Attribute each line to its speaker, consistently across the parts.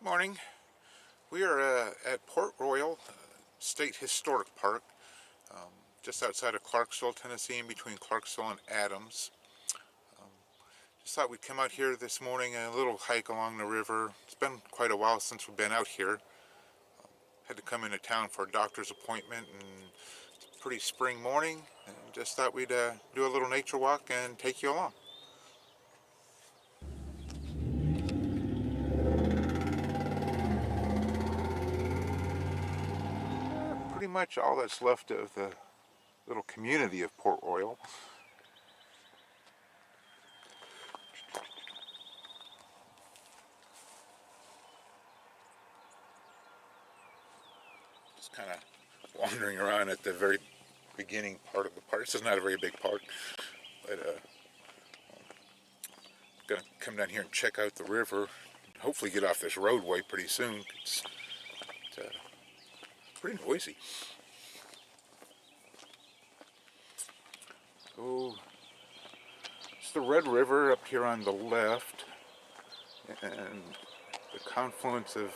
Speaker 1: Morning. We are at Port Royal State Historic Park, just outside of Clarksville, Tennessee, in between Clarksville and Adams. Just thought we'd come out here this morning, a little hike along the river. It's been quite a while since we've been out here. Had to come into town for a doctor's appointment, and it's a pretty spring morning, and just thought we'd do a little nature walk and take you along. Pretty much all that's left of the little community of Port Royal. Just kind of wandering around at the very beginning part of the park. This is not a very big park, but gonna come down here and check out the river. Hopefully get off this roadway pretty soon. It's pretty noisy. Oh, it's the Red River up here on the left, and the confluence of,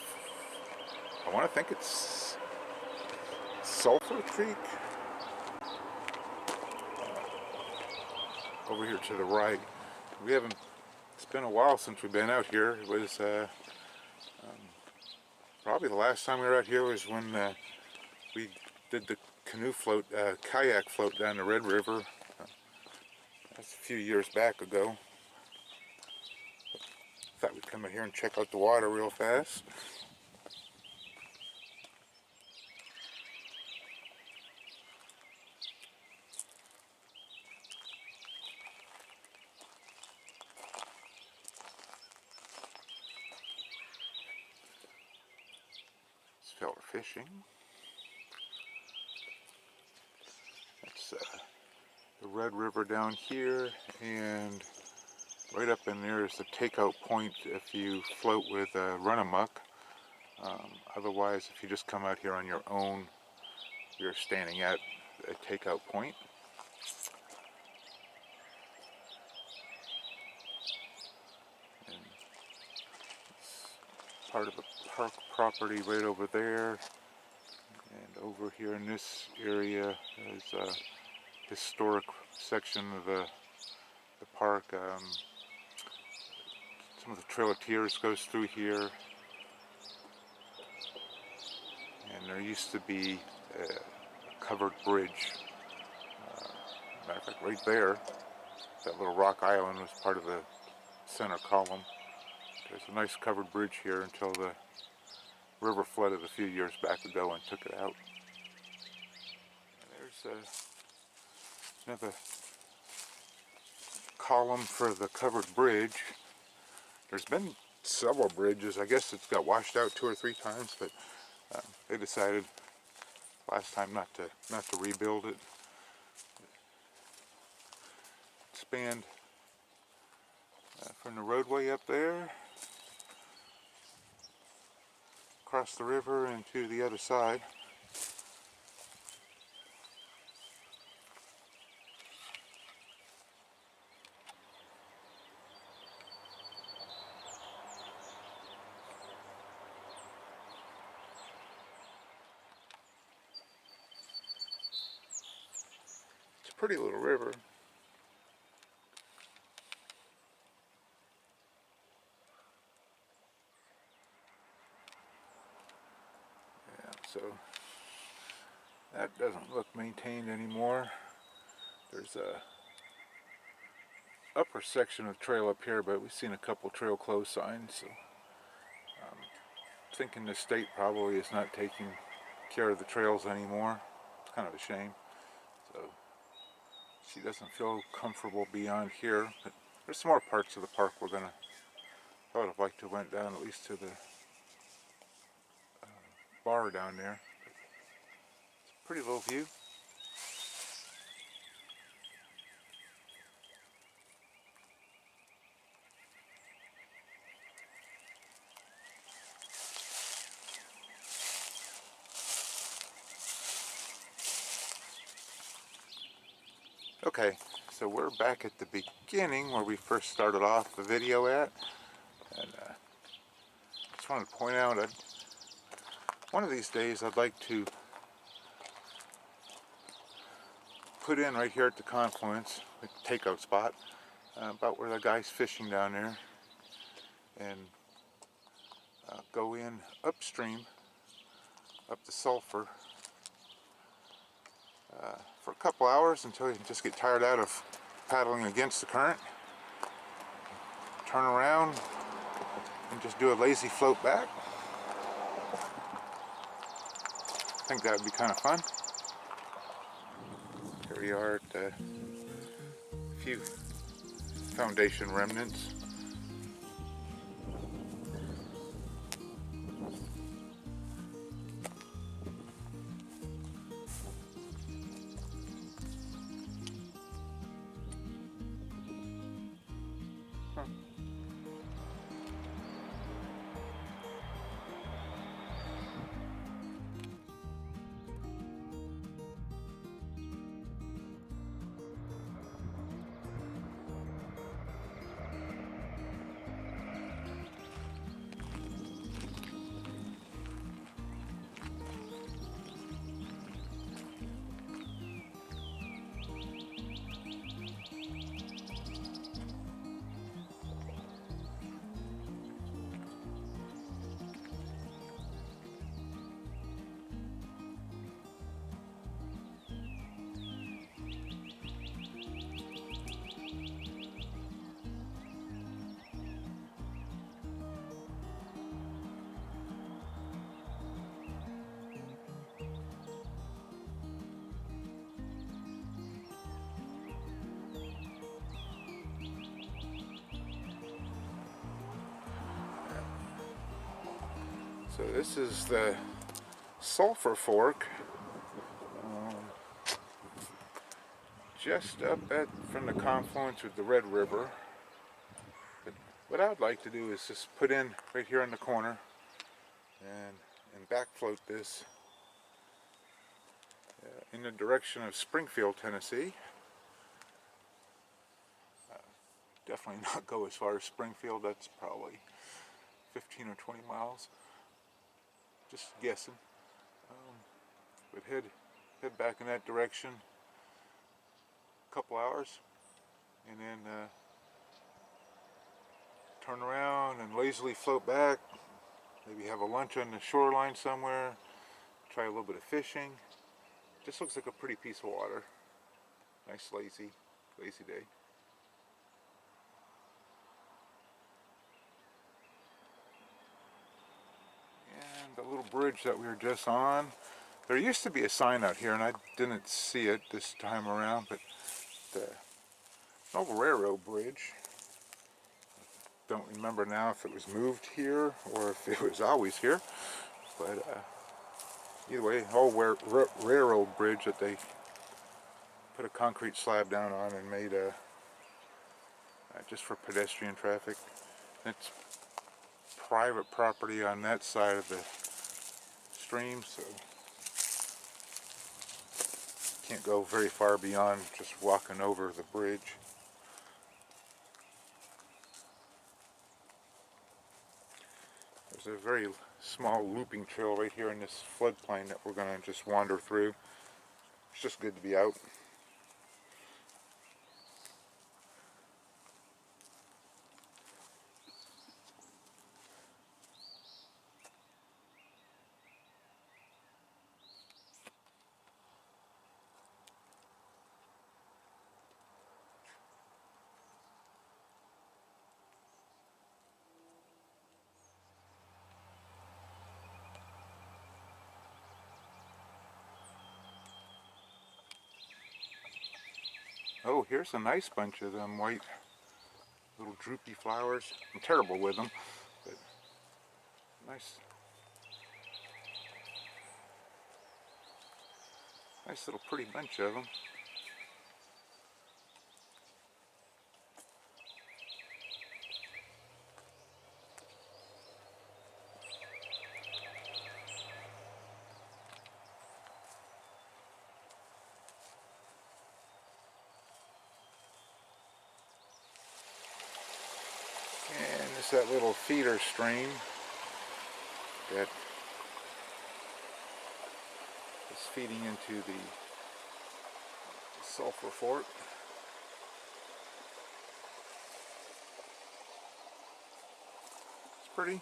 Speaker 1: I want to think it's Sulphur Creek over here to the right. We haven't, it's been a while since we've been out here. It was probably the last time we were out here was when we did the canoe float, kayak float down the Red River. That's a few years back ago. Thought we'd come out here and check out the water real fast. This fella fishing. That's the Red River down here, and right up in there is the takeout point if you float with Run Amok. Otherwise, if you just come out here on your own, you're standing at a takeout point. And it's part of the park property right over there. And over here in this area is a historic section of the park. Some of the Trail of Tears goes through here. And there used to be a covered bridge. Matter of fact, right there, that little rock island was part of the center column. There's a nice covered bridge here until the river flooded a few years back ago and took it out. And there's another column for the covered bridge. There's been several bridges. I guess it's got washed out 2 or 3 times, but they decided last time not to rebuild it. Expand from the roadway up there across the river and to the other side. It's a pretty little river. Yeah, so that doesn't look maintained anymore. There's a upper section of trail up here, but we've seen a couple trail closed signs, so thinking the state probably is not taking care of the trails anymore. It's kind of a shame. So she doesn't feel comfortable beyond here, but there's some more parts of the park I would have liked to went down at least to the bar down there. It's a pretty little view. Okay, so we're back at the beginning where we first started off the video at, and it's just wanted to point out that one of these days I'd like to put in right here at the confluence, the takeout spot, about where the guy's fishing down there, and go in upstream, up the sulfur, for a couple hours until you just get tired out of paddling against the current. Turn around and just do a lazy float back. I think that would be kind of fun. Here we are at a few foundation remnants. So this is the Sulphur Fork, just up from the confluence with the Red River. But what I'd like to do is just put in right here in the corner and back float this in the direction of Springfield, Tennessee. Definitely not go as far as Springfield, that's probably 15 or 20 miles. Just guessing. But head back in that direction a couple hours, and then turn around and lazily float back. Maybe have a lunch on the shoreline somewhere. Try a little bit of fishing. Just looks like a pretty piece of water. Nice lazy day. And the little bridge that we were just on. There used to be a sign out here, and I didn't see it this time around, but the old railroad bridge. Don't remember now if it was moved here or if it was always here, but either way, old railroad bridge that they put a concrete slab down on and made just for pedestrian traffic. It's private property on that side of the stream, so can't go very far beyond just walking over the bridge. There's a very small looping trail right here in this floodplain that we're going to just wander through. It's just good to be out. Oh, here's a nice bunch of them white little droopy flowers. I'm terrible with them, but nice little pretty bunch of them. And it's that little feeder stream. that is feeding into the sulfur fort. It's pretty.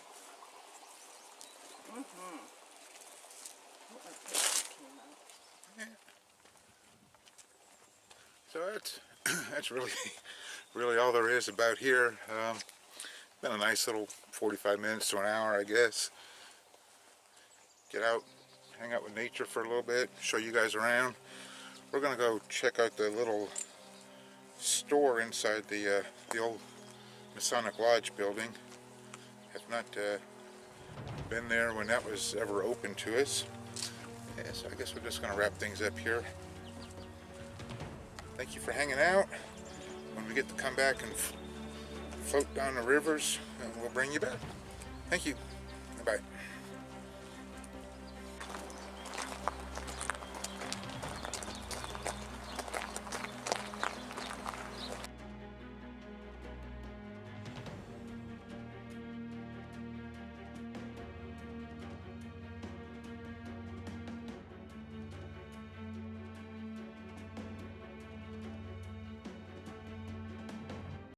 Speaker 1: Yeah. So that's really all there is about here. Been a nice little 45 minutes to an hour, I guess. Get out, hang out with nature for a little bit, show you guys around. We're gonna go check out the little store inside the old Masonic Lodge building. Have not been there when that was ever open to us. Yeah, so I guess we're just gonna wrap things up here. Thank you for hanging out. When we get to come back and float down the rivers, we'll bring you back. Thank you. Bye.